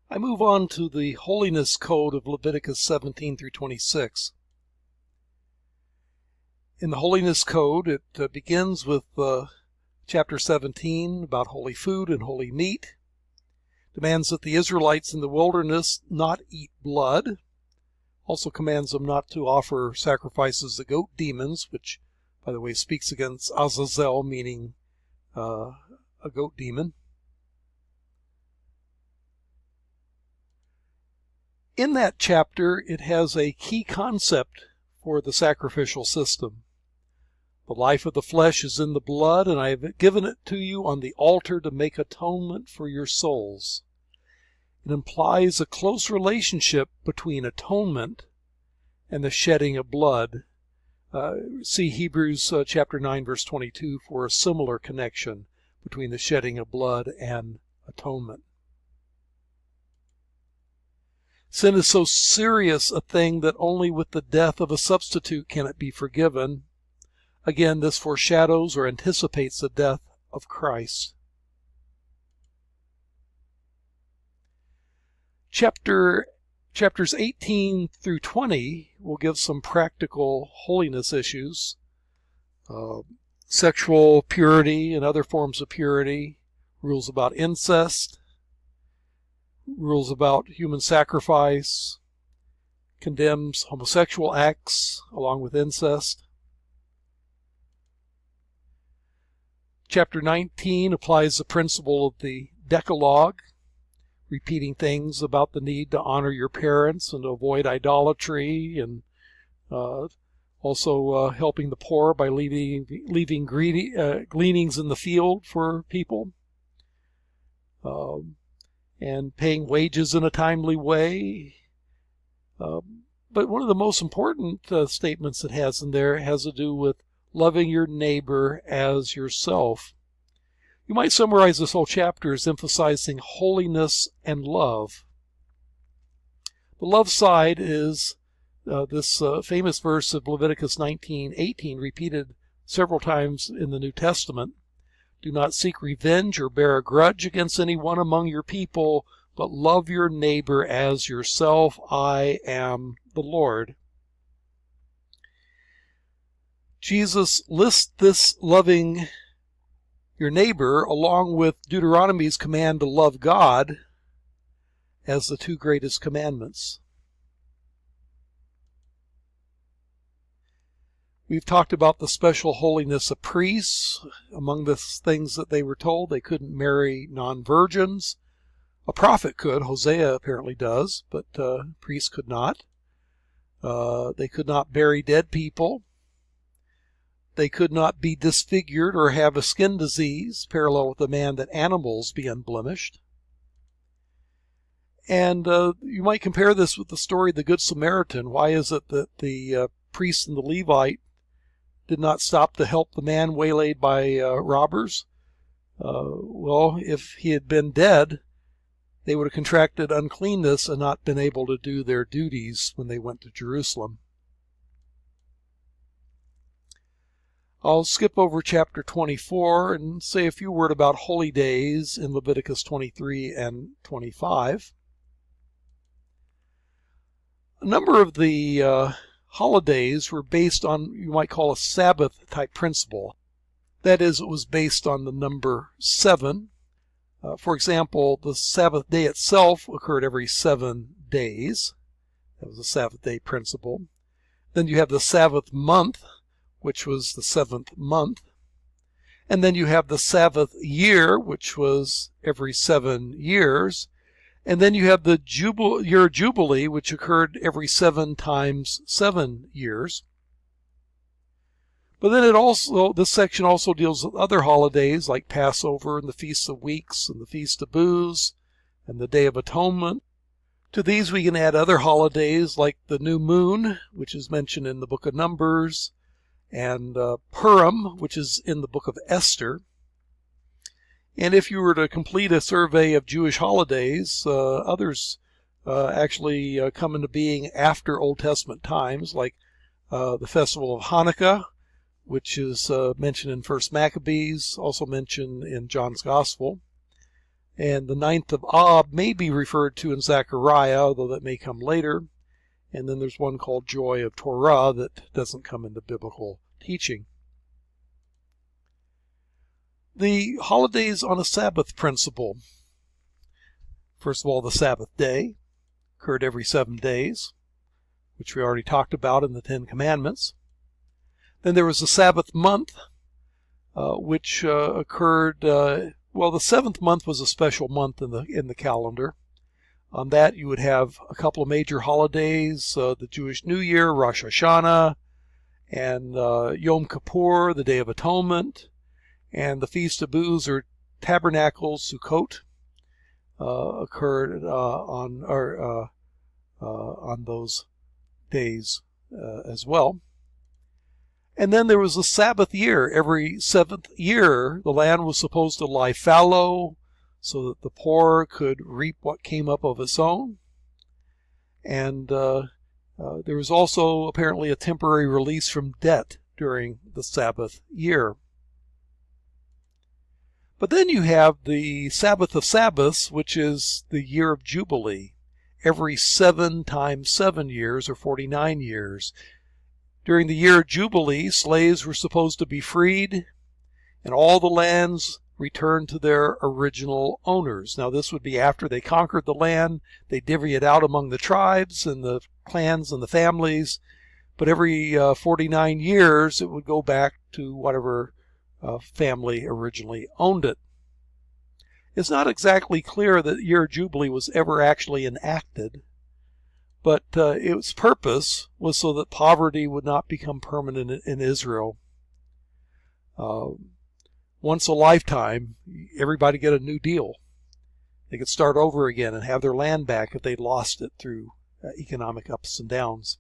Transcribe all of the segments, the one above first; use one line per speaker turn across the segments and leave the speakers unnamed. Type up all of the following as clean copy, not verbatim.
I move on to the holiness code of Leviticus 17 through 26. In the holiness code, it begins with chapter 17 about holy food and holy meat. Demands that the Israelites in the wilderness not eat blood. Also commands them not to offer sacrifices to goat demons, which, by the way, speaks against Azazel, meaning a goat demon. In that chapter, it has a key concept for the sacrificial system. The life of the flesh is in the blood, and I have given it to you on the altar to make atonement for your souls. It implies a close relationship between atonement and the shedding of blood. See Hebrews chapter 9, verse 22 for a similar connection between the shedding of blood and atonement. Sin is so serious a thing that only with the death of a substitute can it be forgiven. Again, this foreshadows or anticipates the death of Christ. Chapters 18 through 20 will give some practical holiness issues, sexual purity and other forms of purity, rules about incest, rules about human sacrifice, condemns homosexual acts along with incest. Chapter 19 applies the principle of the Decalogue, repeating things about the need to honor your parents and to avoid idolatry, and also helping the poor by leaving gleanings in the field for people, and paying wages in a timely way. But one of the most important statements it has in there has to do with loving your neighbor as yourself. You might summarize this whole chapter as emphasizing holiness and love. The love side is this famous verse of Leviticus 19:18, repeated several times in the New Testament. Do not seek revenge or bear a grudge against anyone among your people, but love your neighbor as yourself. I am the Lord. Jesus lists this loving your neighbor along with Deuteronomy's command to love God as the two greatest commandments. We've talked about the special holiness of priests. Among the things that they were told, they couldn't marry non-virgins. A prophet could. Hosea apparently does, but priests could not. They could not bury dead people. They could not be disfigured or have a skin disease, parallel with the man that animals be unblemished. And you might compare this with the story of the Good Samaritan. Why is it that the priest and the Levite did not stop to help the man waylaid by robbers? Well, if he had been dead, they would have contracted uncleanness and not been able to do their duties when they went to Jerusalem. I'll skip over chapter 24 and say a few words about holy days in Leviticus 23 and 25. A number of the holidays were based on, you might call, a Sabbath-type principle. That is, it was based on the number 7. For example, the Sabbath day itself occurred every 7 days. That was a Sabbath day principle. Then you have the Sabbath month, which was the 7th month. And then you have the Sabbath year, which was every 7 years. And then you have the year Jubilee, which occurred every 7 times 7 years. But then this section also deals with other holidays like Passover and the Feast of Weeks and the Feast of Booths and the Day of Atonement. To these we can add other holidays like the new moon, which is mentioned in the book of Numbers, and Purim, which is in the book of Esther. And if you were to complete a survey of Jewish holidays, others actually come into being after Old Testament times, like the festival of Hanukkah, which is mentioned in 1 Maccabees, also mentioned in John's Gospel. And the 9th of Ab may be referred to in Zechariah, although that may come later. And then there's one called Joy of Torah that doesn't come into biblical teaching. The holidays on a Sabbath principle. First of all, the Sabbath day occurred every 7 days, which we already talked about in the 10 Commandments. Then there was the Sabbath month, which occurred, the 7th month was a special month in the calendar. On that, you would have a couple of major holidays, the Jewish New Year, Rosh Hashanah, and Yom Kippur, the Day of Atonement, and the Feast of Booths or Tabernacles, Sukkot, occurred on those days as well. And then there was a Sabbath year. Every 7th year, the land was supposed to lie fallow so that the poor could reap what came up of its own. And there was also apparently a temporary release from debt during the Sabbath year. But then you have the Sabbath of Sabbaths, which is the year of Jubilee. Every 7 times 7 years, or 49 years. During the year of Jubilee, slaves were supposed to be freed, and all the lands returned to their original owners. Now, this would be after they conquered the land. They divvy it out among the tribes and the clans and the families. But every 49 years, it would go back to whatever family originally owned it. It's not exactly clear that the year of Jubilee was ever actually enacted, but its purpose was so that poverty would not become permanent in Israel. Once a lifetime, everybody get a new deal. They could start over again and have their land back if they lost it through economic ups and downs.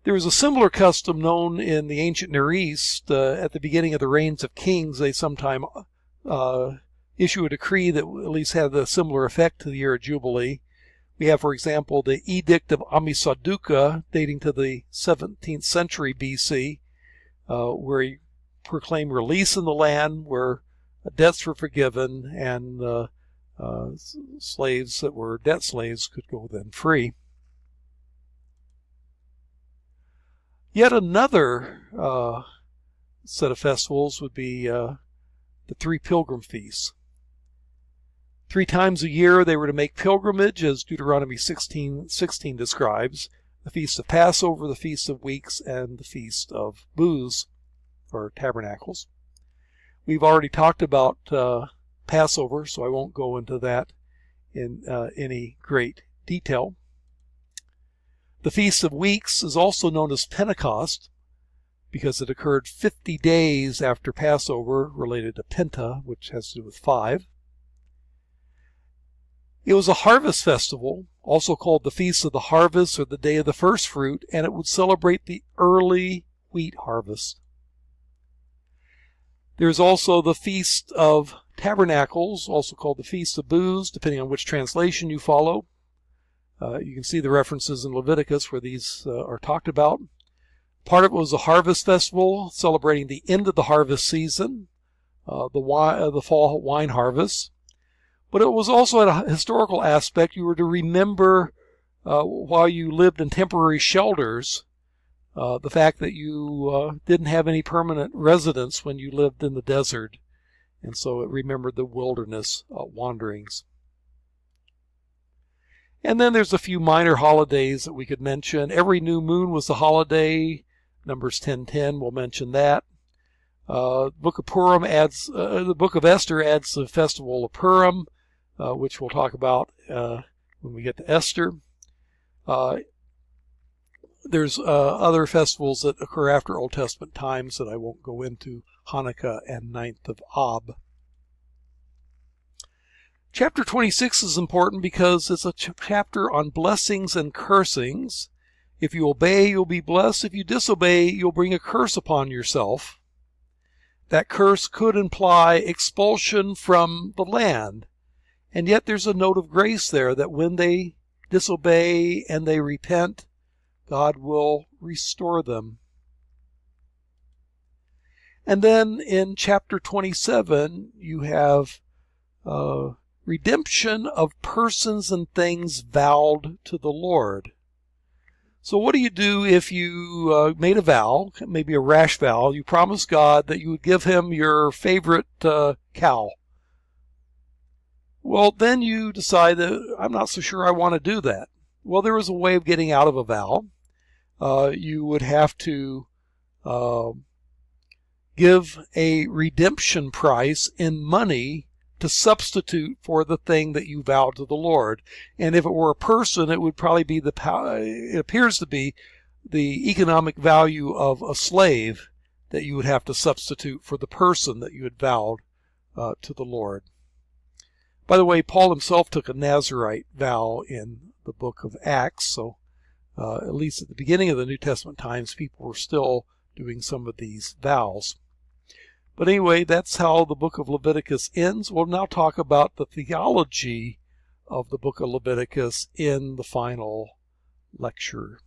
There was a similar custom known in the ancient Near East. At the beginning of the reigns of kings, they sometime issue a decree that at least had a similar effect to the year of Jubilee. We have, for example, the Edict of Amisaduqa, dating to the 17th century BC, where he proclaimed release in the land, where debts were forgiven, and slaves that were debt slaves could go then free. Yet another set of festivals would be the 3 pilgrim feasts. 3 times a year they were to make pilgrimage, as Deuteronomy 16:16 describes, the Feast of Passover, the Feast of Weeks, and the Feast of Booths, or Tabernacles. We've already talked about Passover, so I won't go into that in any great detail. The Feast of Weeks is also known as Pentecost because it occurred 50 days after Passover, related to Penta, which has to do with 5. It was a harvest festival, also called the Feast of the Harvest or the Day of the First Fruit, and it would celebrate the early wheat harvest. There's also the Feast of Tabernacles, also called the Feast of Booths, depending on which translation you follow. You can see the references in Leviticus where these are talked about. Part of it was a harvest festival celebrating the end of the harvest season, the fall wine harvest. But it was also a historical aspect. You were to remember while you lived in temporary shelters the fact that you didn't have any permanent residence when you lived in the desert. And so it remembered the wilderness wanderings. And then there's a few minor holidays that we could mention. Every new moon was a holiday. Numbers 10:10 will mention that. The Book of Esther adds the festival of Purim, which we'll talk about when we get to Esther. There's other festivals that occur after Old Testament times that I won't go into, Hanukkah and 9th of Ab. Chapter 26 is important because it's a chapter on blessings and cursings. If you obey, you'll be blessed. If you disobey, you'll bring a curse upon yourself. That curse could imply expulsion from the land. And yet there's a note of grace there that when they disobey and they repent, God will restore them. And then in chapter 27, you have redemption of persons and things vowed to the Lord. So what do you do if you made a vow, maybe a rash vow? You promised God that you would give him your favorite cow. Well, then you decide that I'm not so sure I want to do that. Well, there is a way of getting out of a vow. You would have to give a redemption price in money to substitute for the thing that you vowed to the Lord. And if it were a person, it would probably be it appears to be the economic value of a slave that you would have to substitute for the person that you had vowed to the Lord. By the way, Paul himself took a Nazirite vow in the book of Acts, so at least at the beginning of the New Testament times, people were still doing some of these vows. But anyway, that's how the book of Leviticus ends. We'll now talk about the theology of the book of Leviticus in the final lecture.